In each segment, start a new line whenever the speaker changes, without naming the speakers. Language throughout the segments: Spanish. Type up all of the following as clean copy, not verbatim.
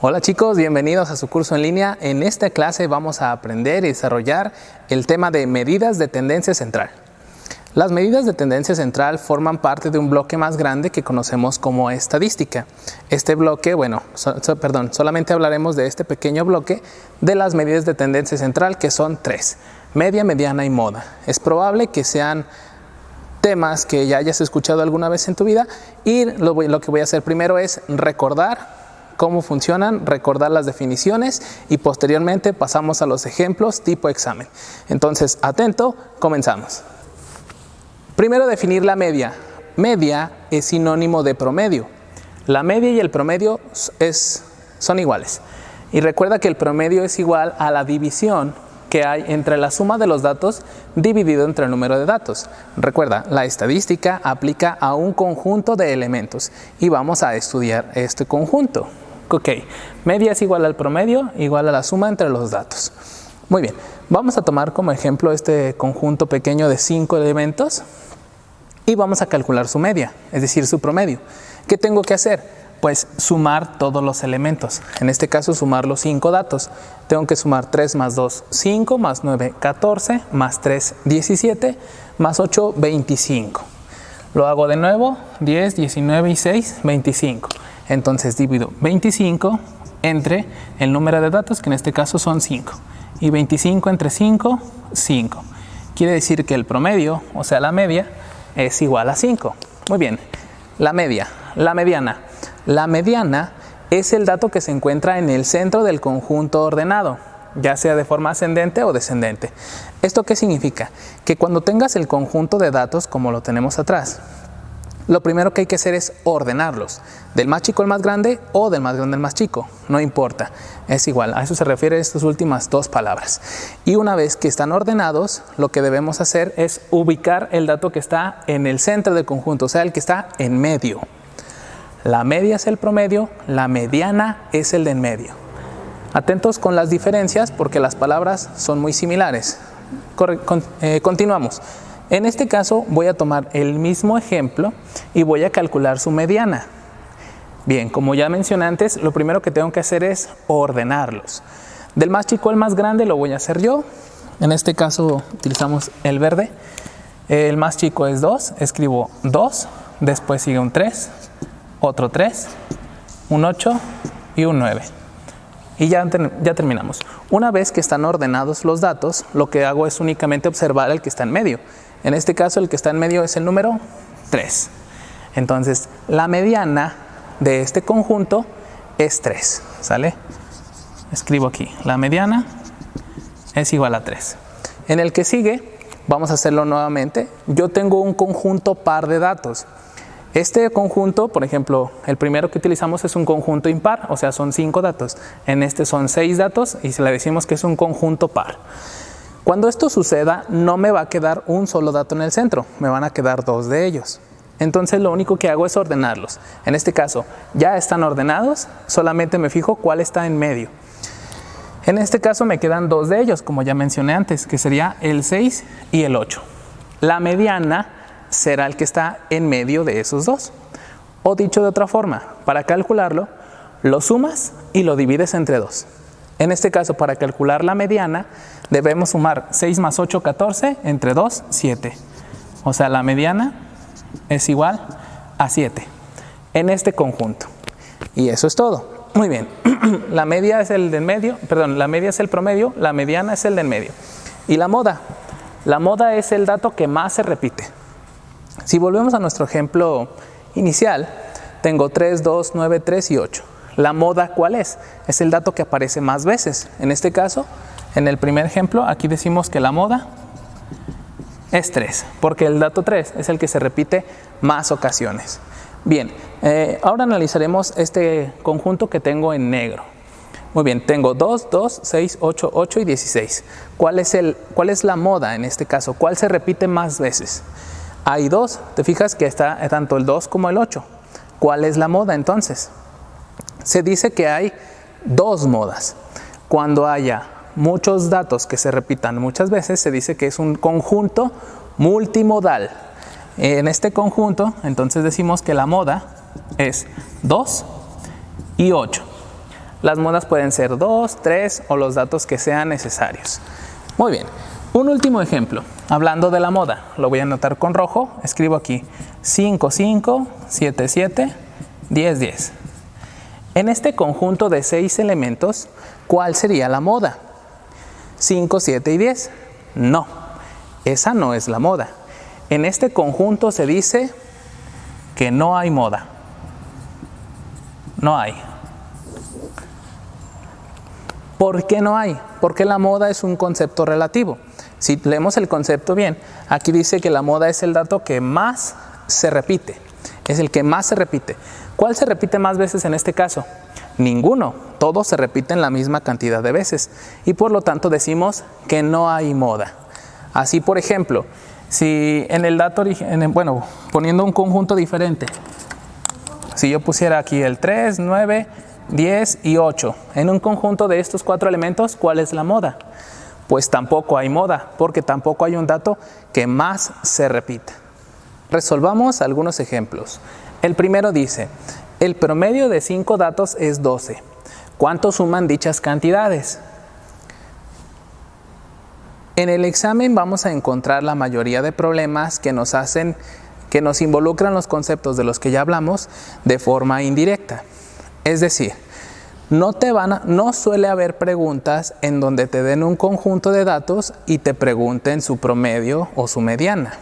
Hola chicos, bienvenidos a su curso en línea. En esta clase vamos a aprender y desarrollar el tema de medidas de tendencia central. Las medidas de tendencia central forman parte de un bloque más grande que conocemos como estadística. Este bloque, solamente hablaremos de este pequeño bloque de las medidas de tendencia central, que son tres: media, mediana y moda. Es probable que sean temas que ya hayas escuchado alguna vez en tu vida, y lo que voy a hacer primero es recordar cómo funcionan, recordar las definiciones, y posteriormente pasamos a los ejemplos tipo examen. Entonces, atento, comenzamos. Primero, definir la media. Media es sinónimo de promedio. La media y el promedio son iguales. Y recuerda que el promedio es igual a la división que hay entre la suma de los datos dividido entre el número de datos. Recuerda, la estadística aplica a un conjunto de elementos y vamos a estudiar este conjunto. Ok, media es igual al promedio, igual a la suma entre los datos. Muy bien, vamos a tomar como ejemplo este conjunto pequeño de 5 elementos y vamos a calcular su media, es decir, su promedio. ¿Qué tengo que hacer? Pues sumar todos los elementos. En este caso, sumar los 5 datos. Tengo que sumar 3 más 2, 5, más 9, 14, más 3, 17, más 8, 25. Lo hago de nuevo: 10, 19 y 6, 25. Entonces divido 25 entre el número de datos, que en este caso son 5. Y 25 entre 5, 5. Quiere decir que el promedio, o sea la media, es igual a 5. Muy bien. La media, la mediana. La mediana es el dato que se encuentra en el centro del conjunto ordenado, ya sea de forma ascendente o descendente. ¿Esto qué significa? Que cuando tengas el conjunto de datos como lo tenemos atrás, lo primero que hay que hacer es ordenarlos, del más chico al más grande o del más grande al más chico, no importa, es igual. A eso se refieren estas últimas dos palabras. Y una vez que están ordenados, lo que debemos hacer es ubicar el dato que está en el centro del conjunto, o sea, el que está en medio. La media es el promedio, la mediana es el de en medio. Atentos con las diferencias porque las palabras son muy similares. Continuamos. En este caso voy a tomar el mismo ejemplo y voy a calcular su mediana. Bien, como ya mencioné antes, lo primero que tengo que hacer es ordenarlos. Del más chico al más grande lo voy a hacer yo. En este caso utilizamos el verde. El más chico es 2, escribo 2, después sigue un 3, otro 3, un 8 y un 9. Y ya terminamos. Una vez que están ordenados los datos, lo que hago es únicamente observar el que está en medio. En este caso, el que está en medio es el número 3. Entonces, la mediana de este conjunto es 3. ¿Sale? Escribo aquí. La mediana es igual a 3. En el que sigue, vamos a hacerlo nuevamente. Yo tengo un conjunto par de datos. Este conjunto, por ejemplo, el primero que utilizamos es un conjunto impar, o sea, son 5 datos. En este son 6 datos y le decimos que es un conjunto par. Cuando esto suceda, no me va a quedar un solo dato en el centro, me van a quedar 2 de ellos. Entonces lo único que hago es ordenarlos. En este caso, ya están ordenados, solamente me fijo cuál está en medio. En este caso me quedan 2 de ellos, como ya mencioné antes, que sería el 6 y el 8. La mediana será el que está en medio de esos 2. O dicho de otra forma, para calcularlo, lo sumas y lo divides entre 2. En este caso, para calcular la mediana, debemos sumar 6 más 8, 14, entre 2, 7. O sea, la mediana es igual a 7 en este conjunto. Y eso es todo. Muy bien. La media es el del medio, la media es el promedio, la mediana es el del medio. Y la moda. La moda es el dato que más se repite. Si volvemos a nuestro ejemplo inicial, tengo 3, 2, 9, 3 y 8. ¿La moda cuál es? Es el dato que aparece más veces. En este caso, en el primer ejemplo, aquí decimos que la moda es 3, porque el dato 3 es el que se repite más ocasiones. Bien, ahora analizaremos este conjunto que tengo en negro. Muy bien, tengo 2, 2, 6, 8, 8 y 16. ¿Cuál es la moda en este caso? ¿Cuál se repite más veces? Hay 2, te fijas que está tanto el 2 como el 8. ¿Cuál es la moda entonces? Se dice que hay 2 modas. Cuando haya muchos datos que se repitan muchas veces, se dice que es un conjunto multimodal. En este conjunto, entonces decimos que la moda es 2 y 8. Las modas pueden ser 2, 3 o los datos que sean necesarios. Muy bien. Un último ejemplo, hablando de la moda, lo voy a anotar con rojo, escribo aquí 5, 5, 7, 7, 10, 10. En este conjunto de 6 elementos, ¿cuál sería la moda? 5, 7 y 10. No, esa no es la moda. En este conjunto se dice que no hay moda. No hay. ¿Por qué no hay? Porque la moda es un concepto relativo. Si leemos el concepto bien, aquí dice que la moda es el dato que más se repite. Es el que más se repite. ¿Cuál se repite más veces en este caso? Ninguno. Todos se repiten la misma cantidad de veces. Y por lo tanto decimos que no hay moda. Así, por ejemplo, si en el dato, bueno, poniendo un conjunto diferente, si yo pusiera aquí el 3, 9, 10 y 8, en un conjunto de estos 4 elementos, ¿cuál es la moda? Pues tampoco hay moda, porque tampoco hay un dato que más se repita. Resolvamos algunos ejemplos. El primero dice, el promedio de 5 datos es 12. ¿Cuánto suman dichas cantidades? En el examen vamos a encontrar la mayoría de problemas que nos involucran los conceptos de los que ya hablamos de forma indirecta. Es decir, no suele haber preguntas en donde te den un conjunto de datos y te pregunten su promedio o su mediana.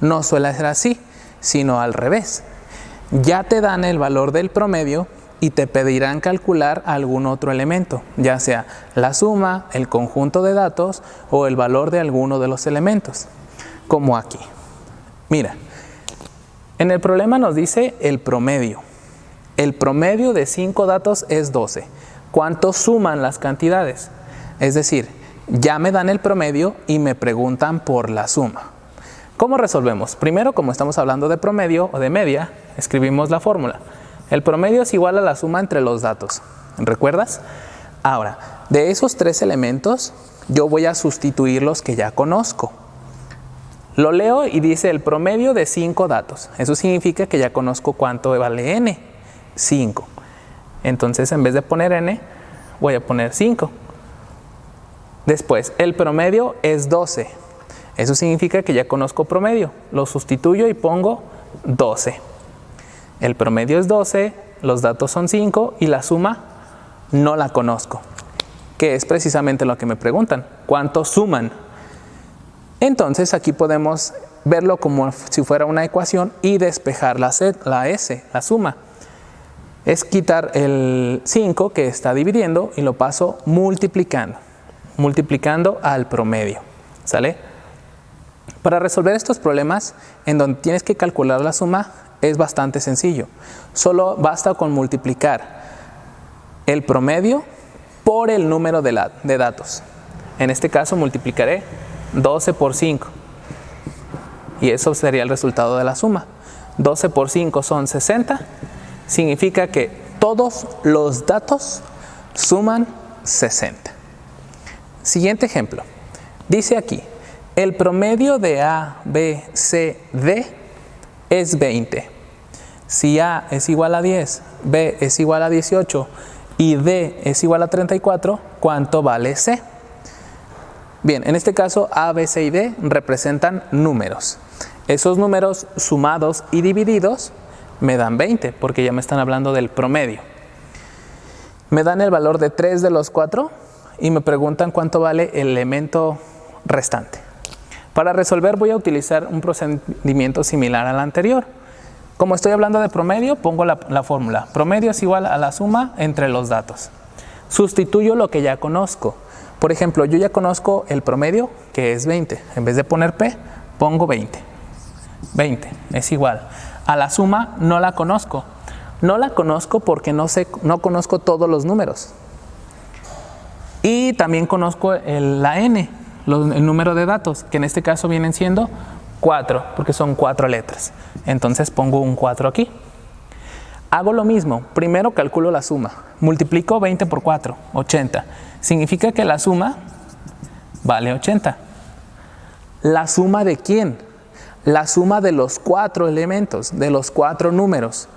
No suele ser así, sino al revés. Ya te dan el valor del promedio y te pedirán calcular algún otro elemento, ya sea la suma, el conjunto de datos o el valor de alguno de los elementos, como aquí. Mira, en el problema nos dice el promedio. El promedio de 5 datos es 12. ¿Cuánto suman las cantidades? Es decir, ya me dan el promedio y me preguntan por la suma. ¿Cómo resolvemos? Primero, como estamos hablando de promedio o de media, escribimos la fórmula. El promedio es igual a la suma entre los datos. ¿Recuerdas? Ahora, de esos 3 elementos, yo voy a sustituir los que ya conozco. Lo leo y dice el promedio de 5 datos. Eso significa que ya conozco cuánto vale n. 5. Entonces, en vez de poner n, voy a poner 5. Después, el promedio es 12. Eso significa que ya conozco promedio. Lo sustituyo y pongo 12. El promedio es 12, los datos son 5 y la suma no la conozco. Que es precisamente lo que me preguntan. ¿Cuánto suman? Entonces, aquí podemos verlo como si fuera una ecuación y despejar la S, la suma. Es quitar el 5 que está dividiendo y lo paso multiplicando al promedio. ¿Sale? Para resolver estos problemas en donde tienes que calcular la suma es bastante sencillo. Solo basta con multiplicar el promedio por el número de datos. En este caso multiplicaré 12 por 5 y eso sería el resultado de la suma. 12 por 5 son 60. Significa que todos los datos suman 60. Siguiente ejemplo. Dice aquí, el promedio de A, B, C, D es 20. Si A es igual a 10, B es igual a 18 y D es igual a 34, ¿cuánto vale C? Bien, en este caso A, B, C y D representan números. Esos números sumados y divididos me dan 20, porque ya me están hablando del promedio. Me dan el valor de 3 de los 4 y me preguntan cuánto vale el elemento restante. Para resolver voy a utilizar un procedimiento similar al anterior. Como estoy hablando de promedio, pongo la fórmula. Promedio es igual a la suma entre los datos. Sustituyo lo que ya conozco. Por ejemplo, yo ya conozco el promedio, que es 20. En vez de poner P, pongo 20. 20 es igual. A la suma no la conozco. No la conozco porque no conozco todos los números. Y también conozco la n, el número de datos, que en este caso vienen siendo 4, porque son 4 letras. Entonces pongo un 4 aquí. Hago lo mismo. Primero calculo la suma. Multiplico 20 por 4, 80. Significa que la suma vale 80. ¿La suma de quién? La suma de los 4 elementos, de los 4 números.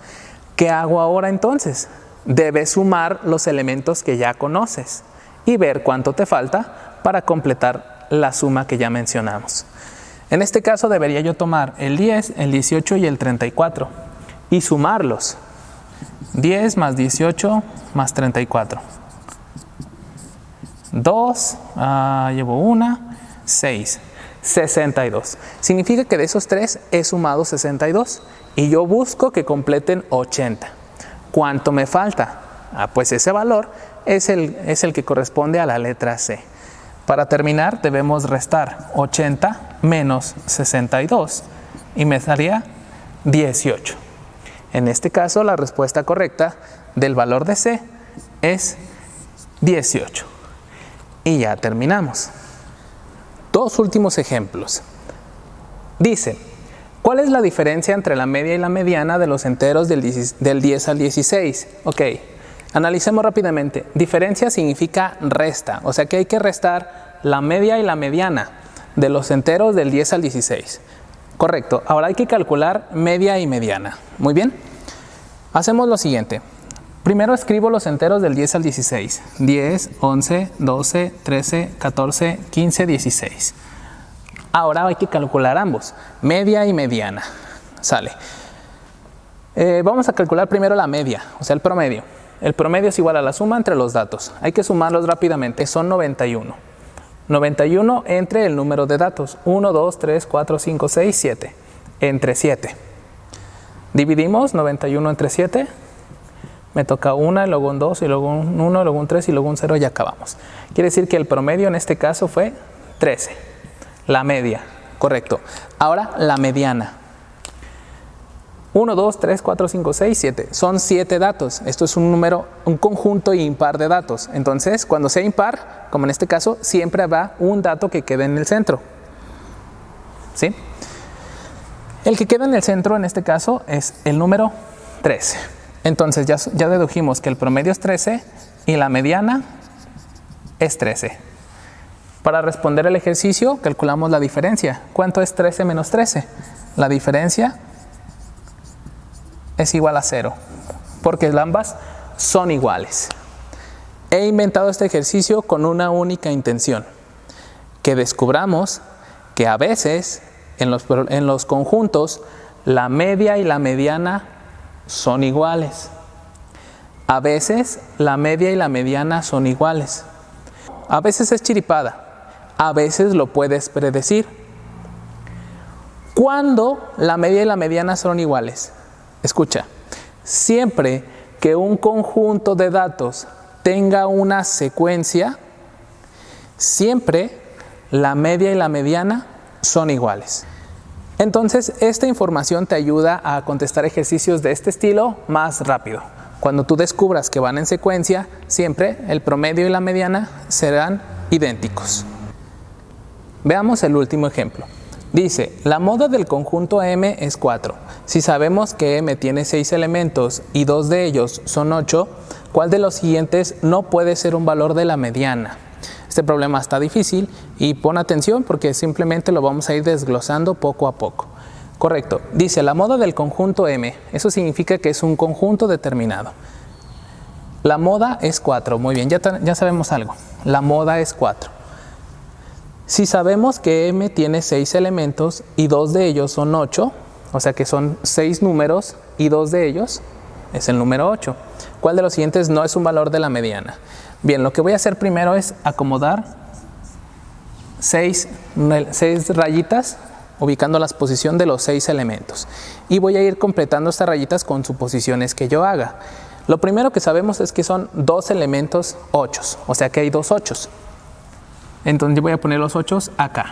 ¿Qué hago ahora entonces? debes sumar los elementos que ya conoces y ver cuánto te falta para completar la suma que ya mencionamos. En este caso debería yo tomar el 10, el 18 y el 34 y sumarlos. 10 más 18 más 34. 2, llevo 1, 6, 62. Significa que de esos tres he sumado 62 y yo busco que completen 80. ¿Cuánto me falta? Pues ese valor es el que corresponde a la letra C. Para terminar debemos restar 80 menos 62 y me daría 18. En este caso la respuesta correcta del valor de C es 18. Y ya terminamos. Dos últimos ejemplos. Dice, ¿cuál es la diferencia entre la media y la mediana de los enteros del 10 al 16? Ok, analicemos rápidamente. Diferencia significa resta, o sea que hay que restar la media y la mediana de los enteros del 10 al 16. Correcto, ahora hay que calcular media y mediana. Muy bien, hacemos lo siguiente. Primero escribo los enteros del 10 al 16. 10, 11, 12, 13, 14, 15, 16. Ahora hay que calcular ambos, media y mediana. Sale. Vamos a calcular primero la media, o sea el promedio. El promedio es igual a la suma entre los datos. Hay que sumarlos rápidamente, son 91. 91 entre el número de datos. 1, 2, 3, 4, 5, 6, 7. Entre 7. Dividimos 91 entre 7. Me toca 1, luego un 2, y luego un 1, luego un 3 y luego un 0 y acabamos. Quiere decir que el promedio en este caso fue 13. La media, correcto. Ahora la mediana. 1, 2, 3, 4, 5, 6, 7. Son 7 datos. Esto es un número, un conjunto impar de datos. Entonces, cuando sea impar, como en este caso, siempre habrá un dato que quede en el centro. ¿Sí? El que queda en el centro, en este caso, es el número 13. Entonces, ya dedujimos que el promedio es 13 y la mediana es 13. Para responder el ejercicio, calculamos la diferencia. ¿Cuánto es 13 menos 13? La diferencia es igual a 0, porque ambas son iguales. He inventado este ejercicio con una única intención, que descubramos que a veces en los conjuntos la media y la mediana son iguales. A veces la media y la mediana son iguales. A veces es chiripada, a veces lo puedes predecir. ¿Cuándo la media y la mediana son iguales? Escucha, siempre que un conjunto de datos tenga una secuencia, siempre la media y la mediana son iguales. Entonces, esta información te ayuda a contestar ejercicios de este estilo más rápido. Cuando tú descubras que van en secuencia, siempre el promedio y la mediana serán idénticos. Veamos el último ejemplo. Dice, la moda del conjunto M es 4. Si sabemos que M tiene 6 elementos y 2 de ellos son 8, ¿cuál de los siguientes no puede ser un valor de la mediana? Este problema está difícil y pon atención porque simplemente lo vamos a ir desglosando poco a poco. Correcto, dice la moda del conjunto M, eso significa que es un conjunto determinado. La moda es 4, muy bien, ya sabemos algo, la moda es 4. Si sabemos que M tiene 6 elementos y 2 de ellos son 8, o sea que son 6 números y 2 de ellos es el número 8. ¿Cuál de los siguientes no es un valor de la mediana? Bien, lo que voy a hacer primero es acomodar 6 rayitas ubicando la posición de los 6 elementos. Y voy a ir completando estas rayitas con suposiciones que yo haga. Lo primero que sabemos es que son 2 elementos 8, o sea que hay 2 8. Entonces yo voy a poner los 8 acá.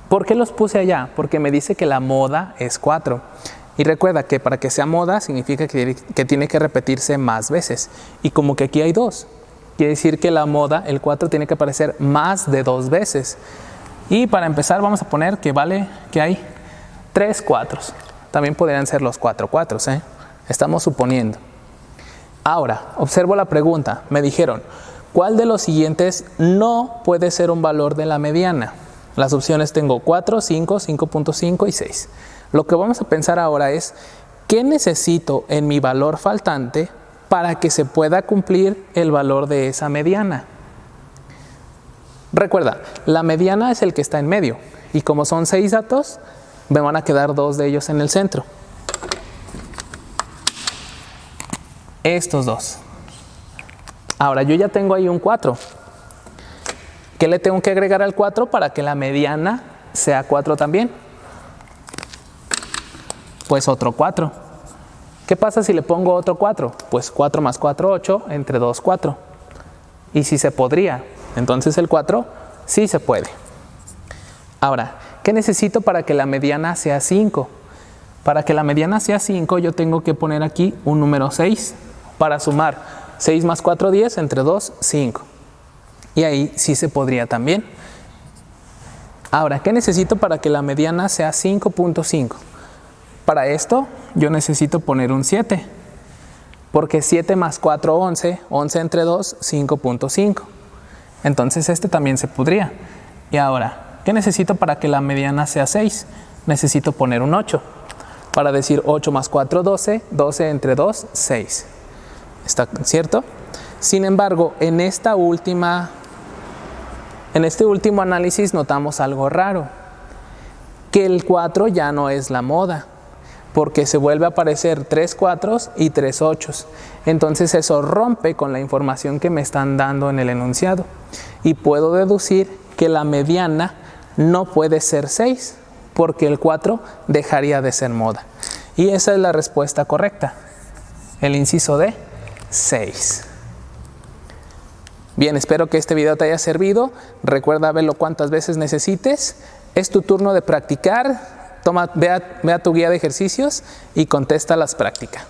¿Por qué los puse allá? Porque me dice que la moda es 4. Y recuerda que para que sea moda significa que tiene que repetirse más veces. Y como que aquí hay 2, quiere decir que la moda, el 4, tiene que aparecer más de 2 veces. Y para empezar vamos a poner que hay 3 4. También podrían ser los 4 4, ¿eh? Estamos suponiendo. Ahora, observo la pregunta. Me dijeron, ¿cuál de los siguientes no puede ser un valor de la mediana? Las opciones tengo 4, 5, 5.5 y 6. Lo que vamos a pensar ahora es, ¿qué necesito en mi valor faltante para que se pueda cumplir el valor de esa mediana. Recuerda, la mediana es el que está en medio y como son 6 datos, me van a quedar 2 de ellos en el centro. Estos 2. Ahora yo ya tengo ahí un 4. ¿Qué le tengo que agregar al 4 para que la mediana sea 4 también? Pues otro 4. ¿Qué pasa si le pongo otro 4? Pues 4 más 4, 8, entre 2, 4. Y si se podría, entonces el 4 sí se puede. Ahora, ¿qué necesito para que la mediana sea 5? Para que la mediana sea 5 yo tengo que poner aquí un número 6 para sumar 6 más 4, 10, entre 2, 5. Y ahí sí se podría también. Ahora, ¿qué necesito para que la mediana sea 5.5? Para esto yo necesito poner un 7, porque 7 más 4, 11, 11 entre 2, 5.5. Entonces este también se podría. Y ahora, ¿qué necesito para que la mediana sea 6? Necesito poner un 8, para decir 8 más 4, 12, 12 entre 2, 6. ¿Está cierto? Sin embargo, en este último análisis notamos algo raro, que el 4 ya no es la moda, porque se vuelve a aparecer 3 4s y 3 8s. Entonces eso rompe con la información que me están dando en el enunciado. Y puedo deducir que la mediana no puede ser 6, porque el 4 dejaría de ser moda. Y esa es la respuesta correcta. El inciso D, 6. Bien, espero que este video te haya servido. Recuerda verlo cuantas veces necesites. Es tu turno de practicar. Ve a tu guía de ejercicios y contesta las prácticas.